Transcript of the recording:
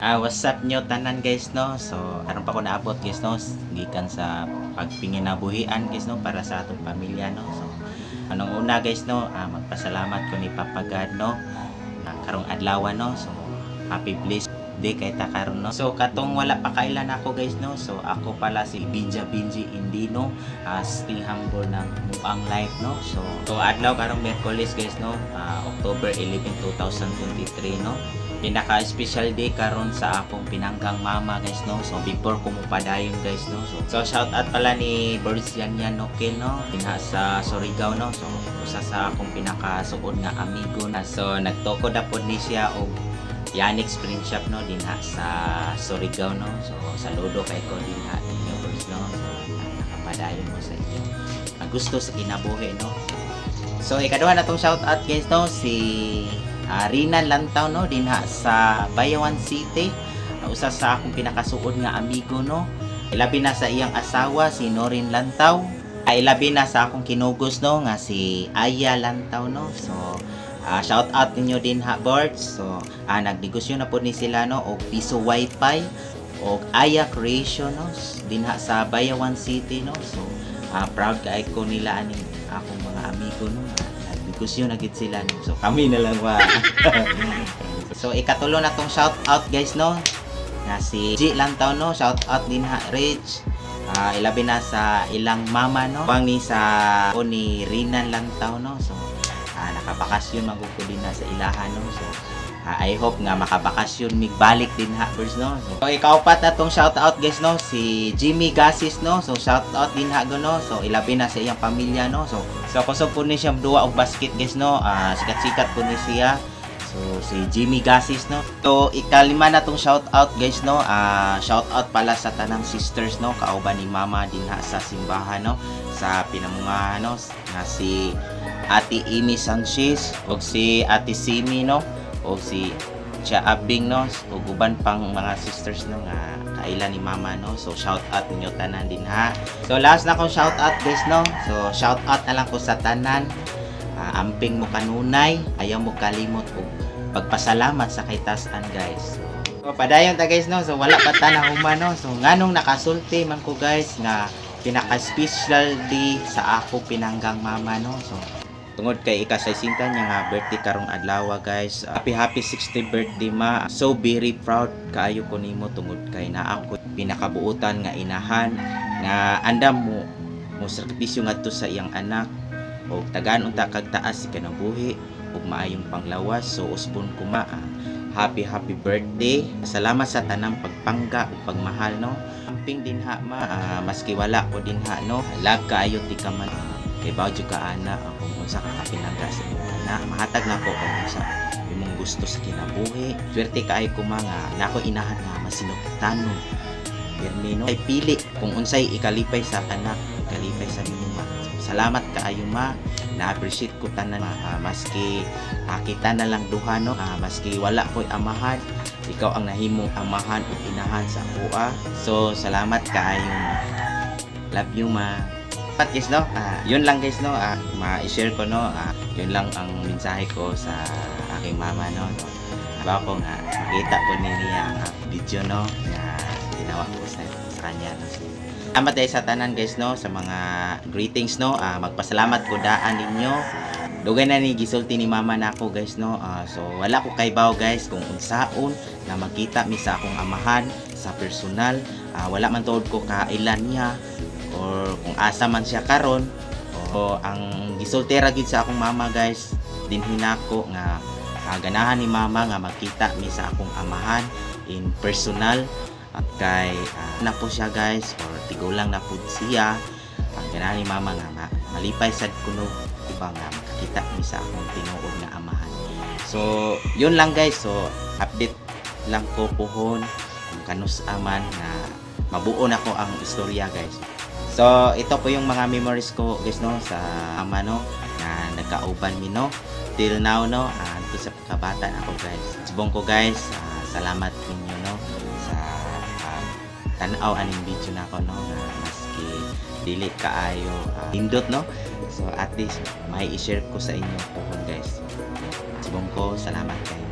What's up nyo tanan guys no. So aron pa ko naabot guys no, gikan sa pagpinginabuhian guys no para sa atong pamilya no. So anong una guys no, magpasalamat ko ni Papa God no karong adlaw no. So happy blessed day kay ta karon no. So katong wala pa kailan ako guys no. So ako pala si Binja Binji Indino, still humble ng Muang Life no. So adlaw karong Miyerkules guys no, October 11, 2023 no. Pinaka-special day karon sa akong pinanggang mama guys no. So before ko mo padayon guys no. So shout out pala ni Boris Yanyan Nokil no, dinha sa Surigao no. So usa sa akong pinakasuod nga amigo na. So nagtukod na pod ni siya og Yannick's Print Shop no dinha sa Surigao no. So saludo kay ko dinha ninyo Boris no. So nakapadayon mo sa inyo. Gusto sa kinabuhi no. So ikaduha na tong shout out guys no, si Rinan Lantaw no dinha sa Bayawan City, usa sa akong pinakasuod nga amigo no. Ilabi na sa iyang asawa si Norin Lantaw, ilabi na sa akong kinugos no nga si Aya Lantaw no. So shout out ninyo din ha Birds. So nagnegosyo na po ni sila no og piso wifi og Aya Creation no dinha sa Bayawan City no. So proud kay ko nila ani akong mga amigo no. Kusyo na gid sila no. So kami na lang ba. So ikatulo na tong shout out guys no nga si G Lantaw no, shout out din ha Rich. Ilabi na sa ilang mama no, pang ni sa ni Rinan Lantaw no. So nakabakasyon magugod din na sa ilahan no. So I hope nga makabakasyon migbalik din ha Birds no. So ikaupat na tong shout out guys no, si Jimmy Gasis no. So shout out din ha go no. So ilabi na sa iyang pamilya no. So kusog po ni siya duwa og basket guys no. Sikat-sikat po ni siya. So si Jimmy Gasis no. So ikalima na tong shout out guys no. Shout out pala sa tanang sisters no, kauban ni mama dinha sa simbahan no, sa pinamungahan no, nga si Ate Amy Sanchez og si Ate Simi no, o si Chia Abing no, o uban pang mga sisters no nga kaila ni mama no. So shout out ninyo tanan din ha. So last na kong shout out guys no. So shout out na lang ko sa tanan, amping mo kanunay, ayaw mo kalimot og pagpasalamat sa kay tas-an guys. So padayon ta guys no. So wala pa ta na human no. So nganong nakasulti man ko guys nga pinaka-special day sa ako pinanggang mama no. So tungod kay ika-60 niya nga birthday karong adlaw guys. Happy 60th birthday ma. So very proud kaayo ko nimo tungod kay naa ako pinakabuutan nga inahan nga andam mo sakripisyo ngadto sa iyang anak og tagaan unta kag taas si kinabuhi ug maayong panglawas. So usbon ko ma, happy birthday. Salamat sa tanang pagpangga ug pagmahal no. Amping din ha ma, maski wala ko din ha no. Lag kaayo ti ka man kay bawjo ka ana akong unsa ka kapinangga sa imong anak. Mahatag na ko kung unsa imong gusto sa kinabuhi. Swerte kaay ko mga nako inahan nga masinugtanon. Pirmi no ay pili kung unsay ikalipay sa anak, ikalipay sa imong ma. Salamat kaayo ma. Na-appreciate ko tanan maski kita na lang duha no. Maski wala ko'y amahan, ikaw ang nahimong amahan o inahan sa kuha. So salamat kaayo ma. Love you ma. Guys no, yun lang guys no, ma-share ko no, yun lang ang mensahe ko sa aking mama no. Ba ko nga makita ko niya ang video no nga ginawa ko sa kanya no. Salamat dahil sa tanan guys no, sa mga greetings no. Magpasalamat ko daan ninyo. Dugay na ni gisulti ni mama nako guys no. So wala ko kay baw guys kung unsaon na makita mi sa akong amahan sa personal. Wala man tuod ko kailan niya or kung asa man siya karon. O ang gisultera gid sa akong mama guys, dinhin ako nga ganahan ni mama nga makita mi sa akong amahan in personal. At kay na po siya guys, or tigulang na po siya. Ganahan ni mama nga malipay sad kuno diba nga makakita mi sa akong tinuod nga amahan. So yun lang guys. So update lang ko pohon kung kanus aman nga mabuo na ko ang istorya guys. So ito po yung mga memories ko guys no sa ama no na nagkauban mi no till now no. Ito sa pagkabata ako guys. Subong ko guys, salamat ninyo no sa tanaw aning video na ako no, maski dili kaayo indot no. So at least may i-share ko sa inyo po guys. Subong ko, salamat kayo.